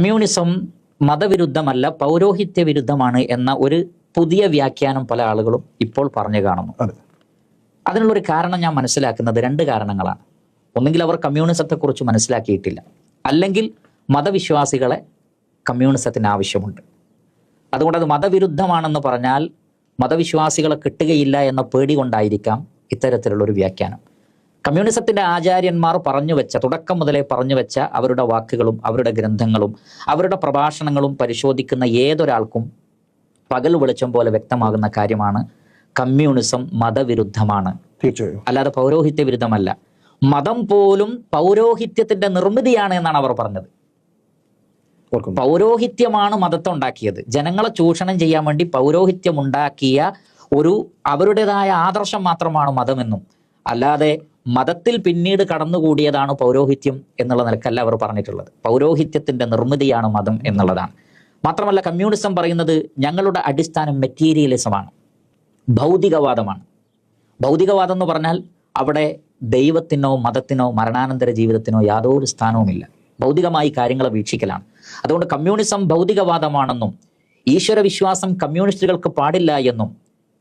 Communism മതവിരുദ്ധമല്ല, പൗരോഹിത്യ വിരുദ്ധമാണ് എന്ന ഒരു പുതിയ വ്യാഖ്യാനം പല ആളുകളും ഇപ്പോൾ പറഞ്ഞു കാണുന്നു. അതിനുള്ളൊരു കാരണം ഞാൻ മനസ്സിലാക്കുന്നത് രണ്ട് കാരണങ്ങളാണ്. ഒന്നുകിൽ അവർ കമ്മ്യൂണിസത്തെക്കുറിച്ച് മനസ്സിലാക്കിയിട്ടില്ല, അല്ലെങ്കിൽ മതവിശ്വാസികളെ കമ്മ്യൂണിസത്തിന് ആവശ്യമുണ്ട്. അതുകൊണ്ട് അത് മതവിരുദ്ധമാണെന്ന് പറഞ്ഞാൽ മതവിശ്വാസികളെ കിട്ടുകയില്ല എന്ന പേടി കൊണ്ടായിരിക്കാം ഇത്തരത്തിലുള്ളൊരു വ്യാഖ്യാനം. കമ്മ്യൂണിസത്തിന്റെ ആചാര്യന്മാർ പറഞ്ഞു വെച്ച, തുടക്കം മുതലേ പറഞ്ഞു വെച്ച അവരുടെ വാക്കുകളും അവരുടെ ഗ്രന്ഥങ്ങളും അവരുടെ പ്രഭാഷണങ്ങളും പരിശോധിക്കുന്ന ഏതൊരാൾക്കും പകൽ വെളിച്ചം പോലെ വ്യക്തമാകുന്ന കാര്യമാണ് കമ്മ്യൂണിസം മതവിരുദ്ധമാണ്, അല്ലാതെ പൗരോഹിത്യ വിരുദ്ധമല്ല. മതം പോലും പൗരോഹിത്യത്തിന്റെ നിർമ്മിതിയാണ് എന്നാണ് അവർ പറഞ്ഞത്. പൗരോഹിത്യമാണ് മതത്തെ ഉണ്ടാക്കിയത്. ജനങ്ങളെ ചൂഷണം ചെയ്യാൻ വേണ്ടി പൗരോഹിത്യം ഉണ്ടാക്കിയ ഒരു അവരുടേതായ ആദർശം മാത്രമാണ് മതമെന്നും, അല്ലാതെ മതത്തിൽ പിന്നീട് കടന്നുകൂടിയതാണ് പൗരോഹിത്യം എന്നുള്ള നിലക്കല്ല അവർ പറഞ്ഞിട്ടുള്ളത്. പൗരോഹിത്യത്തിന്റെ നിർമ്മിതിയാണ് മതം എന്നുള്ളതാണ്. മാത്രമല്ല, കമ്മ്യൂണിസം പറയുന്നത് ഞങ്ങളുടെ അടിസ്ഥാനം മെറ്റീരിയലിസമാണ്, ഭൗതികവാദമാണ്. ഭൗതികവാദം എന്ന് പറഞ്ഞാൽ അവിടെ ദൈവത്തിനോ മതത്തിനോ മരണാനന്തര ജീവിതത്തിനോ യാതൊരു സ്ഥാനവുമില്ല. ഭൗതികമായി കാര്യങ്ങളെ വീക്ഷിക്കലാണ്. അതുകൊണ്ട് കമ്മ്യൂണിസം ഭൗതികവാദമാണെന്നും ഈശ്വരവിശ്വാസം കമ്മ്യൂണിസ്റ്റുകൾക്ക് പാടില്ല എന്നും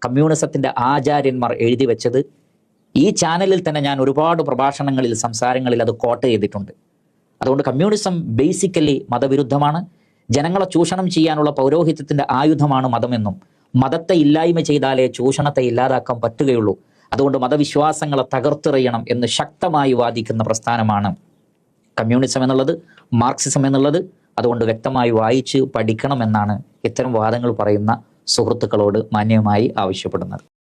കമ്മ്യൂണിസത്തിന്റെ ആചാര്യന്മാർ എഴുതി വെച്ചത് ഈ ചാനലിൽ തന്നെ ഞാൻ ഒരുപാട് പ്രഭാഷണങ്ങളിൽ, സംസാരങ്ങളിൽ അത് കോട്ട് ചെയ്തിട്ടുണ്ട്. അതുകൊണ്ട് കമ്മ്യൂണിസം ബേസിക്കലി മതവിരുദ്ധമാണ്. ജനങ്ങളെ ചൂഷണം ചെയ്യാനുള്ള പൗരോഹിത്യത്തിന്റെ ആയുധമാണ് മതമെന്നും, മതത്തെ ഇല്ലായ്മ ചെയ്താലേ ചൂഷണത്തെ ഇല്ലാതാക്കാൻ പറ്റുകയുള്ളൂ, അതുകൊണ്ട് മതവിശ്വാസങ്ങളെ തകർത്തെറിയണം എന്ന് ശക്തമായി വാദിക്കുന്ന പ്രസ്ഥാനമാണ് കമ്മ്യൂണിസം എന്നുള്ളത്, മാർക്സിസം എന്നുള്ളത്. അതുകൊണ്ട് വ്യക്തമായി വായിച്ച് പഠിക്കണമെന്നാണ് ഇത്തരം വാദങ്ങൾ പറയുന്ന സുഹൃത്തുക്കളോട് മാന്യമായി ആവശ്യപ്പെടുന്നത്.